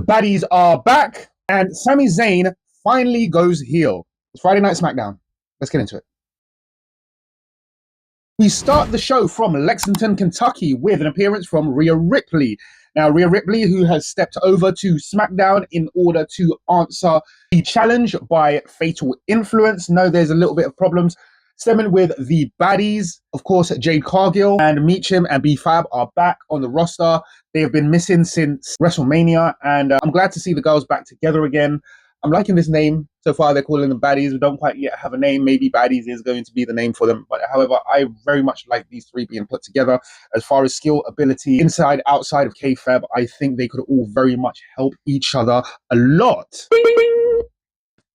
Baddies are back, and Sami Zayn finally goes heel. It's Friday Night SmackDown. Let's get into it. We start the show from Lexington, Kentucky, with an appearance from Rhea Ripley. Now, Rhea Ripley, who has stepped over to SmackDown in order to answer the challenge by Fatal Influence. No, there's a little bit of problems stemming with the baddies. Of course, Jade Cargill and Meacham and B-Fab are back on the roster. They have been missing since WrestleMania, and I'm glad to see the girls back together again. I'm liking this name so far. They're calling them baddies. We don't quite yet have a name. Maybe baddies is going to be the name for them. But however, I very much like these three being put together. As far as skill, ability, inside, outside of kayfabe, I think they could all very much help each other a lot.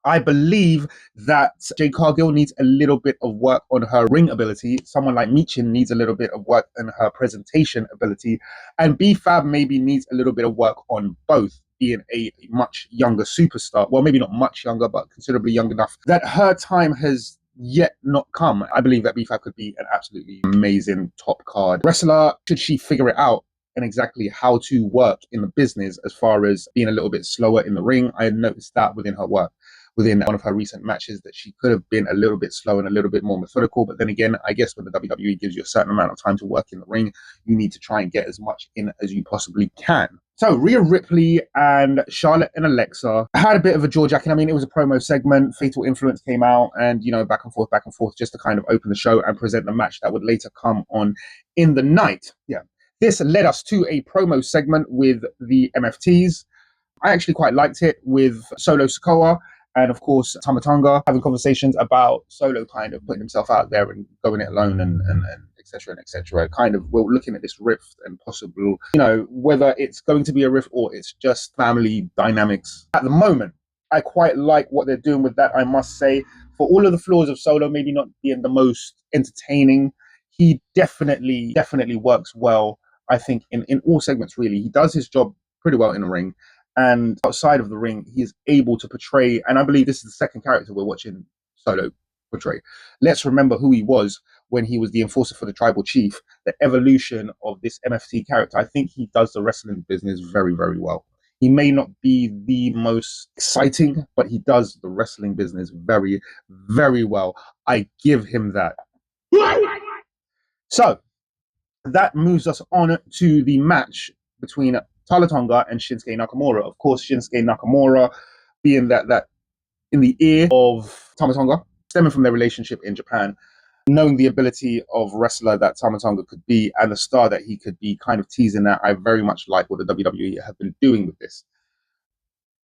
I believe that Jade Cargill needs a little bit of work on her ring ability. Someone like Meechin needs a little bit of work on her presentation ability. And B-Fab maybe needs a little bit of work on both, being a much younger superstar. Well, maybe not much younger, but considerably young enough that her time has yet not come. I believe that B-Fab could be an absolutely amazing top card wrestler, should she figure it out and exactly how to work in the business as far as being a little bit slower in the ring. I noticed that within her work. Within one of her recent matches, that she could have been a little bit slow and a little bit more methodical. But then again, I guess when the WWE gives you a certain amount of time to work in the ring, you need to try and get as much in as you possibly can. So Rhea Ripley and Charlotte and Alexa had a bit of a jaw jacking. I mean, it was a promo segment. Fatal Influence came out and, back and forth, just to kind of open the show and present the match that would later come on in the night. Yeah. This led us to a promo segment with the MFTs. I actually quite liked it, with Solo Sikoa and, of course, Tama Tonga having conversations about Solo kind of putting himself out there and going it alone and et cetera and et cetera. Kind of, we're looking at this rift and possible, whether it's going to be a rift or it's just family dynamics. At the moment, I quite like what they're doing with that, I must say. For all of the flaws of Solo maybe not being the most entertaining, he definitely works well, I think, in all segments, really. He does his job pretty well in the ring. And outside of the ring, he is able to portray, and I believe this is the second character we're watching Solo portray. Let's remember who he was when he was the enforcer for the tribal chief, the evolution of this MFT character. I think he does the wrestling business very, very well. He may not be the most exciting, but he does the wrestling business very, very well. I give him that. So that moves us on to the match between Tama Tonga and Shinsuke Nakamura. Of course, Shinsuke Nakamura being that in the ear of Tama Tonga, stemming from their relationship in Japan, knowing the ability of wrestler that Tama Tonga could be and the star that he could be, kind of teasing that. I very much like what the WWE have been doing with this.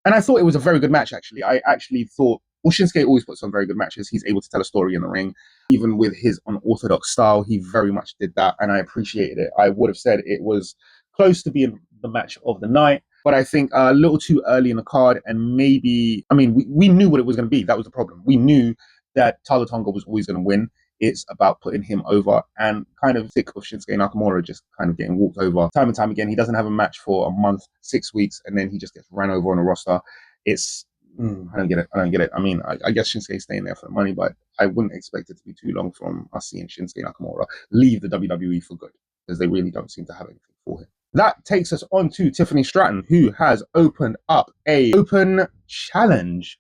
And I thought it was a very good match, actually. I actually thought, well, Shinsuke always puts on very good matches. He's able to tell a story in the ring. Even with his unorthodox style, he very much did that, and I appreciated it. I would have said it was close to being the match of the night, but I think a little too early in the card, and maybe, I mean, we knew what it was going to be. That was the problem. We knew that Tama Tonga was always going to win. It's about putting him over, and kind of sick of Shinsuke Nakamura just kind of getting walked over time and time again. He doesn't have a match for a month, 6 weeks, and then he just gets ran over on a roster. It's, I don't get it. I mean, I guess Shinsuke's staying there for the money, but I wouldn't expect it to be too long from us seeing Shinsuke Nakamura leave the WWE for good, because they really don't seem to have anything for him. That takes us on to Tiffany Stratton, who has opened up a open challenge.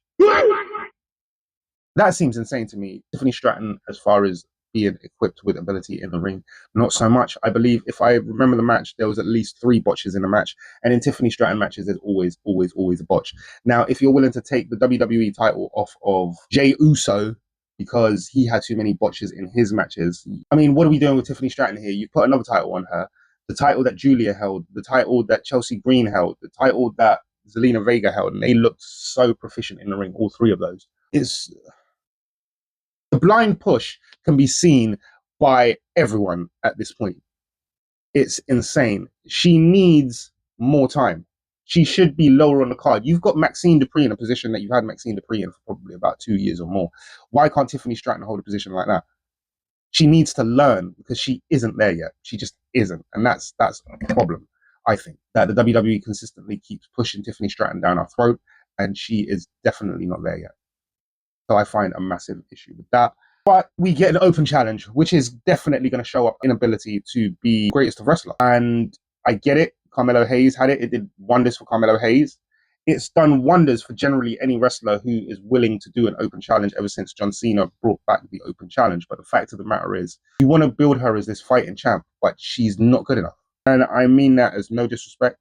That seems insane to me. Tiffany Stratton, as far as being equipped with ability in the ring, not so much. I believe, if I remember the match, there was at least 3 botches in the match. And in Tiffany Stratton matches, there's always a botch. Now, if you're willing to take the WWE title off of Jey Uso because he had too many botches in his matches, I mean, what are we doing with Tiffany Stratton here? You put another title on her. The title that Julia held, the title that Chelsea Green held, the title that Zelina Vega held, and they looked so proficient in the ring, all 3 of those. It's... the blind push can be seen by everyone at this point. It's insane. She needs more time. She should be lower on the card. You've got Maxine Dupree in a position that you've had Maxine Dupree in for probably about 2 years or more. Why can't Tiffany Stratton hold a position like that? She needs to learn, because she isn't there yet. She just isn't. And that's a problem, I think, that the WWE consistently keeps pushing Tiffany Stratton down our throat, and she is definitely not there yet. So I find a massive issue with that. But we get an open challenge, which is definitely going to show up inability to be greatest of wrestler. And I get it. Carmelo Hayes had it. It did wonders for Carmelo Hayes. It's done wonders for generally any wrestler who is willing to do an open challenge ever since John Cena brought back the open challenge. But the fact of the matter is, you want to build her as this fighting champ, but she's not good enough. And I mean that as no disrespect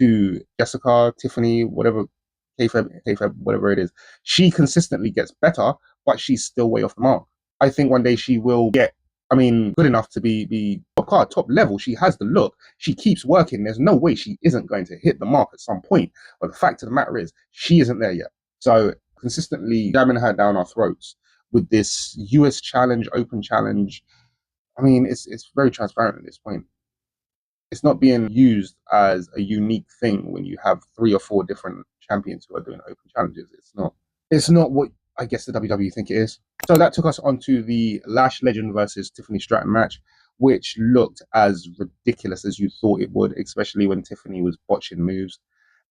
to Jessica, Tiffany, whatever, kayfabe, whatever it is. She consistently gets better, but she's still way off the mark. I think one day she will get, good enough to be top card, top level. She has the look. She keeps working. There's no way she isn't going to hit the mark at some point. But the fact of the matter is, she isn't there yet. So consistently jamming her down our throats with this US challenge, open challenge. It's very transparent at this point. It's not being used as a unique thing when you have 3 or 4 different champions who are doing open challenges. It's not what I guess the WWE think it is. So that took us on to the Lash Legend versus Tiffany Stratton match, which looked as ridiculous as you thought it would, especially when Tiffany was botching moves.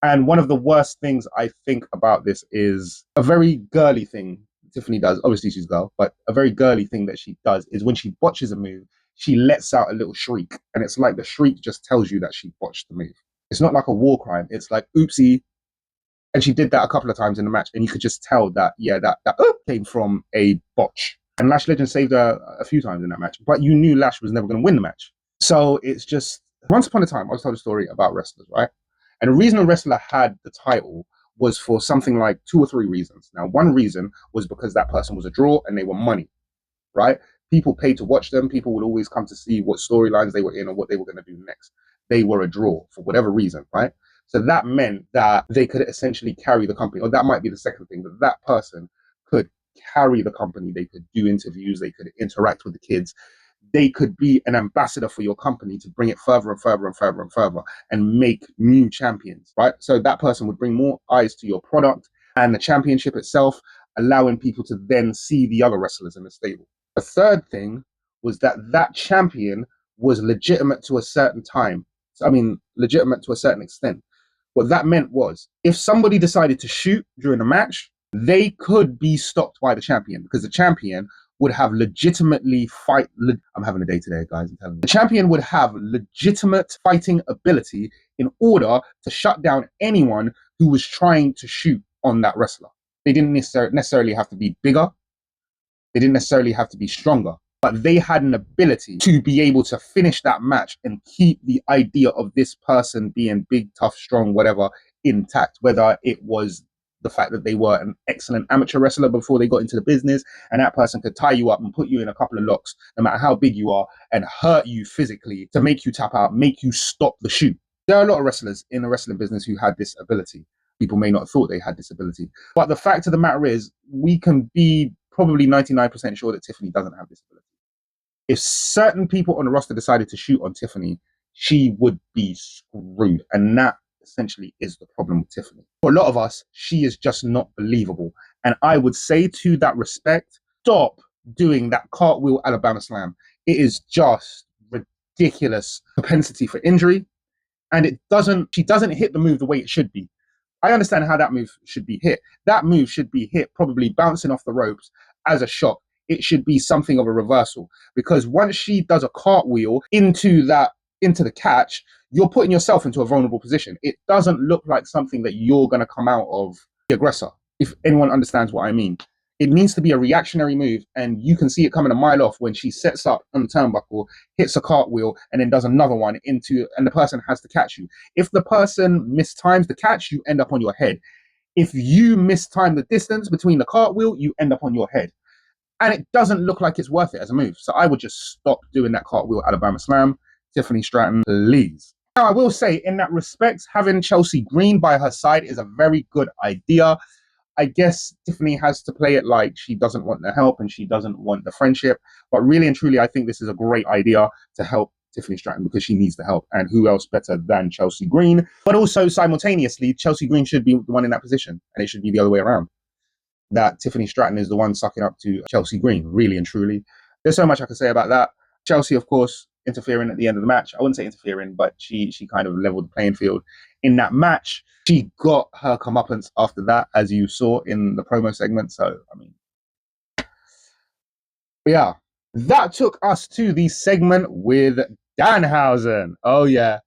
And one of the worst things I think about this is a very girly thing Tiffany does. Obviously she's a girl, but a very girly thing that she does is when she botches a move, she lets out a little shriek. And it's like the shriek just tells you that she botched the move. It's not like a war crime. It's like, oopsie. And she did that a couple of times in the match. And you could just tell that, that came from a botch. And Lash Legend saved her a few times in that match. But you knew Lash was never going to win the match. So it's just, once upon a time, I was told a story about wrestlers, right? And the reason a wrestler had the title was for something like 2 or 3 reasons. Now, one reason was because that person was a draw and they were money, right? People paid to watch them. People would always come to see what storylines they were in or what they were going to do next. They were a draw for whatever reason, right? So that meant that they could essentially carry the company. Or that might be the second thing, that that person could carry the company. They could do interviews. They could interact with the kids. They could be an ambassador for your company to bring it further and further and further and further and make new champions, right? So that person would bring more eyes to your product and the championship itself, allowing people to then see the other wrestlers in the stable. The third thing was that that champion was legitimate to a certain time. Legitimate to a certain extent. What that meant was, if somebody decided to shoot during a match, they could be stopped by the champion because the champion would have legitimately I'm having a day today, guys. I'm telling you. The champion would have legitimate fighting ability in order to shut down anyone who was trying to shoot on that wrestler. They didn't necessarily have to be bigger. They didn't necessarily have to be stronger, but they had an ability to be able to finish that match and keep the idea of this person being big, tough, strong, whatever, intact, whether it was the fact that they were an excellent amateur wrestler before they got into the business, and that person could tie you up and put you in a couple of locks, no matter how big you are, and hurt you physically to make you tap out, make you stop the shoot. There are a lot of wrestlers in the wrestling business who had this ability. People may not have thought they had this ability. But the fact of the matter is, we can be probably 99% sure that Tiffany doesn't have this ability. If certain people on the roster decided to shoot on Tiffany, she would be screwed. And that essentially is the problem with Tiffany. For a lot of us, she is just not believable. And I would say to that respect, stop doing that cartwheel Alabama slam. It is just ridiculous propensity for injury. And she doesn't hit the move the way it should be. I understand how that move should be hit. That move should be hit probably bouncing off the ropes as a shock. It should be something of a reversal, because once she does a cartwheel into the catch, you're putting yourself into a vulnerable position. It doesn't look like something that you're going to come out of the aggressor, if anyone understands what I mean. It needs to be a reactionary move, and you can see it coming a mile off when she sets up on the turnbuckle, hits a cartwheel, and then does another one and the person has to catch you. If the person mistimes the catch, you end up on your head. If you mistime the distance between the cartwheel, you end up on your head. And it doesn't look like it's worth it as a move. So I would just stop doing that cartwheel Alabama slam. Tiffany Stratton, please. Now, I will say, in that respect, having Chelsea Green by her side is a very good idea. I guess Tiffany has to play it like she doesn't want the help and she doesn't want the friendship. But really and truly, I think this is a great idea to help Tiffany Stratton because she needs the help. And who else better than Chelsea Green? But also, simultaneously, Chelsea Green should be the one in that position. And it should be the other way around. That Tiffany Stratton is the one sucking up to Chelsea Green, really and truly. There's so much I can say about that. Chelsea, of course, interfering at the end of the match. I wouldn't say interfering, but she kind of leveled the playing field in that match. She got her comeuppance after that, as you saw in the promo segment. So, yeah. That took us to the segment with Danhausen. Oh, yeah.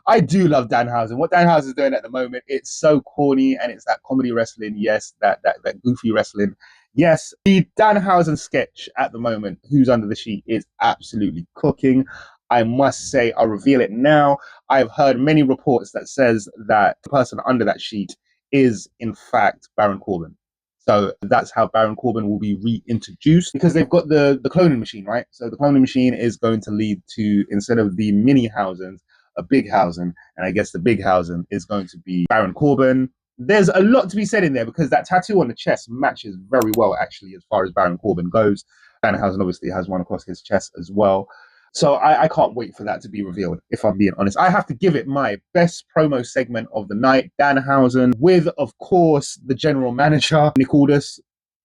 I do love Danhausen. What Danhausen is doing at the moment, it's so corny and it's that comedy wrestling. Yes, that goofy wrestling. Yes, the Danhausen sketch at the moment, Who's Under the Sheet, is absolutely cooking. I must say, I'll reveal it now. I've heard many reports that says that the person under that sheet is in fact Baron Corbin. So that's how Baron Corbin will be reintroduced because they've got the cloning machine, right? So the cloning machine is going to lead to, instead of the mini Housens, a big Hausen. And I guess the big Hausen is going to be Baron Corbin. There's a lot to be said in there because that tattoo on the chest matches very well, actually, as far as Baron Corbin goes. Danhausen obviously has one across his chest as well. So I can't wait for that to be revealed, if I'm being honest. I have to give it my best promo segment of the night, Danhausen, with, of course, the general manager, Nick Aldis.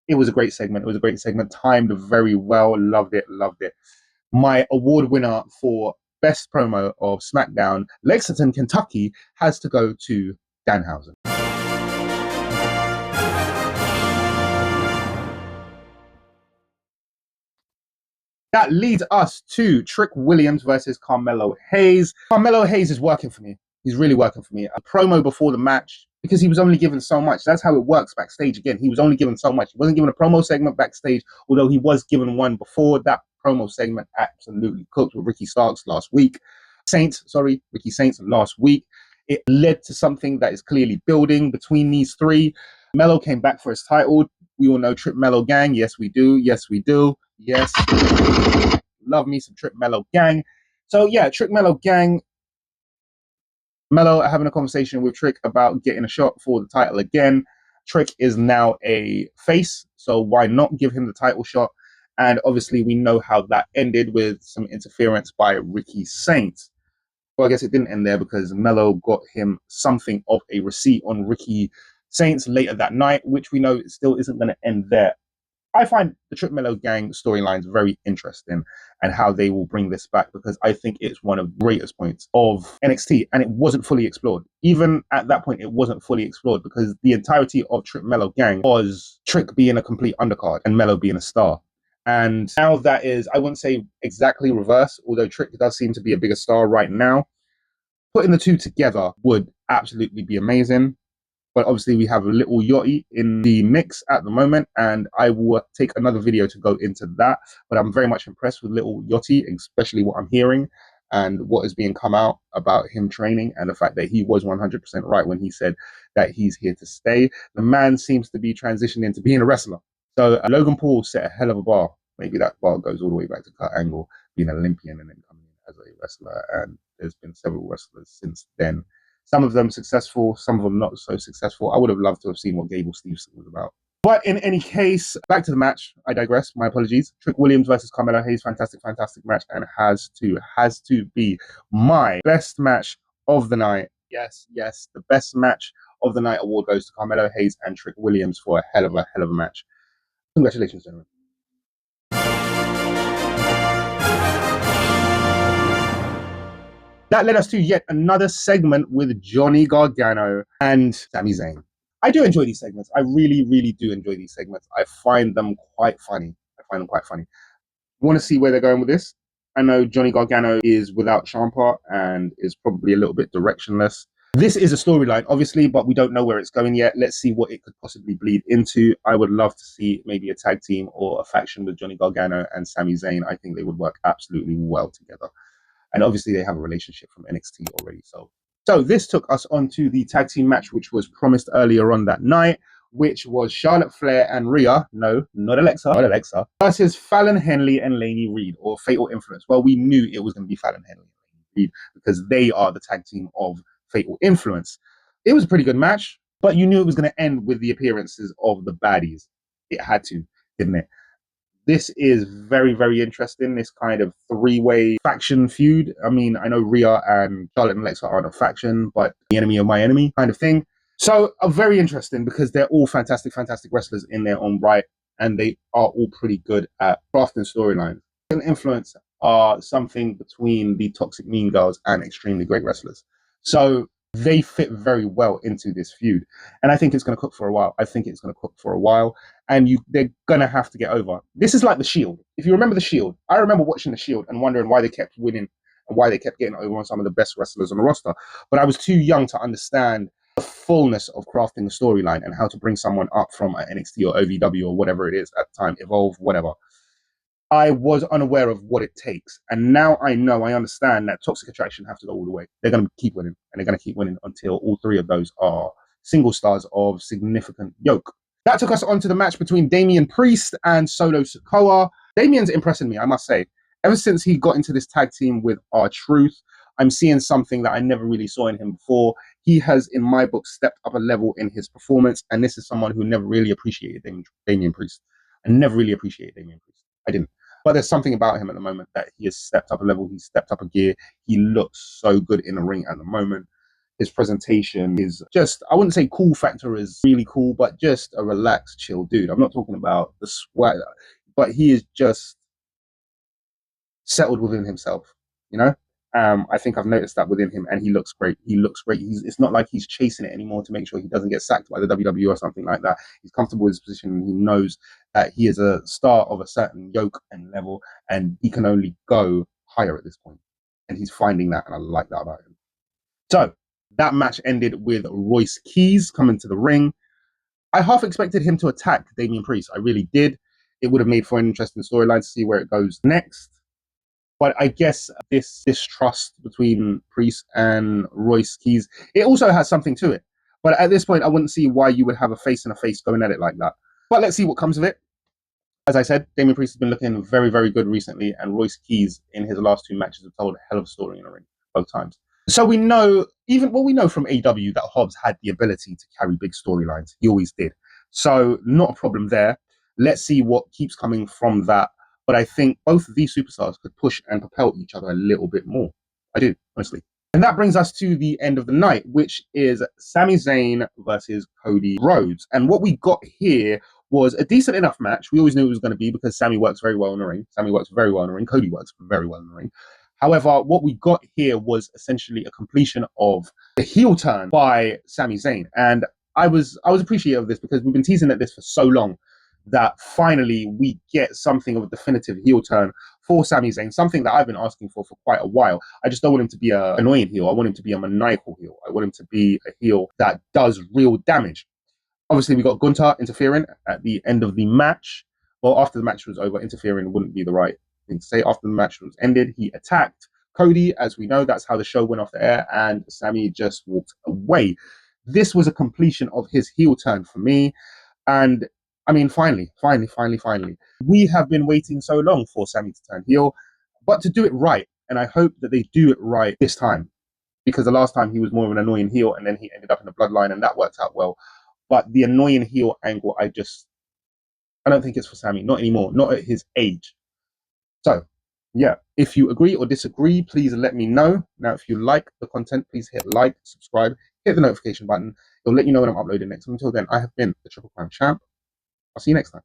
It was a great segment. It was a great segment. Timed very well. Loved it. Loved it. My award winner for best promo of SmackDown, Lexington, Kentucky, has to go to Danhausen. That leads us to Trick Williams versus Carmelo Hayes. Carmelo Hayes is working for me. He's really working for me. A promo before the match, because he was only given so much. That's how it works backstage. Again, he was only given so much. He wasn't given a promo segment backstage, although he was given one before. That promo segment absolutely cooked with Ricky Starks last week. Ricky Saints last week. It led to something that is clearly building between these three. Melo came back for his title. We all know Trip Melo Gang. Yes, we do. Yes, we do. Yes. Love me some Trip Melo Gang. So yeah, Trick Melo Gang. Melo having a conversation with Trick about getting a shot for the title again. Trick is now a face, so why not give him the title shot? And obviously we know how that ended with some interference by Ricky Saints. Well, I guess it didn't end there because Melo got him something of a receipt on Ricky Saints later that night, which we know still isn't going to end there. I find the Trip Melo Gang storylines very interesting and how they will bring this back because I think it's one of the greatest points of NXT and it wasn't fully explored. Even at that point, it wasn't fully explored because the entirety of Trip Melo Gang was Trick being a complete undercard and Melo being a star. And now that is, I wouldn't say exactly reverse, although Trick does seem to be a bigger star right now. Putting the two together would absolutely be amazing. But obviously we have a little Yachty in the mix at the moment, and I will take another video to go into that. But I'm very much impressed with little Yachty, especially what I'm hearing and what is being come out about him training and the fact that he was 100% right when he said that he's here to stay. The man seems to be transitioning into being a wrestler. So Logan Paul set a hell of a bar. Maybe that bar goes all the way back to Kurt Angle, being an Olympian and then coming in as a wrestler. And there's been several wrestlers since then. Some of them successful, some of them not so successful. I would have loved to have seen what Gable Steveson was about. But in any case, back to the match. I digress. My apologies. Trick Williams versus Carmelo Hayes. Fantastic, fantastic match. And has to be my best match of the night. Yes, the best match of the night award goes to Carmelo Hayes and Trick Williams for a hell of a match. Congratulations, gentlemen. That led us to yet another segment with Johnny Gargano and Sami Zayn. I do enjoy these segments. I really, really do enjoy these segments. I find them quite funny. Want to see where they're going with this? I know Johnny Gargano is without Ciampa and is probably a little bit directionless. This is a storyline, obviously, but we don't know where it's going yet. Let's see what it could possibly bleed into. I would love to see maybe a tag team or a faction with Johnny Gargano and Sami Zayn. I think they would work absolutely well together. And obviously they have a relationship from NXT already. So this took us on to the tag team match, which was promised earlier on that night, which was Charlotte Flair and Rhea, no, not Alexa, versus Fallon Henley and Lainey Reed, or Fatal Influence. Well, we knew it was going to be Fallon Henley and Lainey Reed because they are the tag team of Fatal Influence. It was a pretty good match, but you knew it was going to end with the appearances of the baddies. It had to, didn't it? This is very, very interesting, this kind of three-way faction feud. I mean, I know Rhea and Charlotte and Alexa aren't a faction, but the enemy of my enemy kind of thing. So very interesting because they're all fantastic, fantastic wrestlers in their own right, and they are all pretty good at crafting storylines. Influence are something between the Toxic Mean Girls and extremely great wrestlers. So they fit very well into this feud. And I think it's going to cook for a while. And they're going to have to get over. This is like The Shield. If you remember The Shield, I remember watching The Shield and wondering why they kept winning and why they kept getting over on some of the best wrestlers on the roster. But I was too young to understand the fullness of crafting the storyline and how to bring someone up from NXT or OVW or whatever it is at the time, Evolve, whatever. I was unaware of what it takes. And now I know, I understand that Toxic Attraction have to go all the way. They're going to keep winning, and they're going to keep winning until all three of those are single stars of significant yoke. That took us on to the match between Damian Priest and Solo Sikoa. Damian's impressing me, I must say. Ever since he got into this tag team with R-Truth, I'm seeing something that I never really saw in him before. He has, in my book, stepped up a level in his performance, and this is someone who never really appreciated Damian Priest. I never really appreciated Damian Priest. I didn't. But there's something about him at the moment that he has stepped up a level. He's stepped up a gear. He looks so good in the ring at the moment. His presentation is just, I wouldn't say cool factor is really cool, but just a relaxed, chill dude. I'm not talking about the swag, but he is just settled within himself, you know? I think I've noticed that within him, and he looks great. He looks great. It's not like he's chasing it anymore to make sure he doesn't get sacked by the WWE or something like that. He's comfortable in his position, and he knows that he is a star of a certain yoke and level, and he can only go higher at this point. And he's finding that, and I like that about him. So that match ended with Royce Keys coming to the ring. I half expected him to attack Damian Priest. I really did. It would have made for an interesting storyline to see where it goes next. But I guess this distrust between Priest and Royce Keys, it also has something to it. But at this point, I wouldn't see why you would have a face and a face going at it like that. But let's see what comes of it. As I said, Damian Priest has been looking very, very good recently, and Royce Keys in his last two matches have told a hell of a story in the ring, both times. So we know, we know from AEW that Hobbs had the ability to carry big storylines. He always did. So not a problem there. Let's see what keeps coming from that. But I think both of these superstars could push and propel each other a little bit more. I do, honestly. And that brings us to the end of the night, which is Sami Zayn versus Cody Rhodes. And what we got here was a decent enough match. We always knew it was going to be, because Sami works very well in the ring. Sami works very well in the ring. Cody works very well in the ring. However, what we got here was essentially a completion of the heel turn by Sami Zayn. And I was appreciative of this, because we've been teasing at this for so long, that finally we get something of a definitive heel turn for Sami Zayn, something that I've been asking for quite a while. I just don't want him to be an annoying heel. I want him to be a maniacal heel. I want him to be a heel that does real damage. Obviously, we got Gunther interfering at the end of the match. Well, after the match was over, interfering wouldn't be the right thing to say. After the match was ended, he attacked Cody. As we know, that's how the show went off the air, and Sami just walked away. This was a completion of his heel turn for me. And I mean, finally. We have been waiting so long for Sami to turn heel, but to do it right. And I hope that they do it right this time, because the last time he was more of an annoying heel, and then he ended up in the bloodline, and that worked out well. But the annoying heel angle, I don't think it's for Sami, not anymore, not at his age. So, yeah, if you agree or disagree, please let me know. Now, if you like the content, please hit like, subscribe, hit the notification button. It'll let you know when I'm uploading next. Until then, I have been the Triple Crown Champ. I'll see you next time.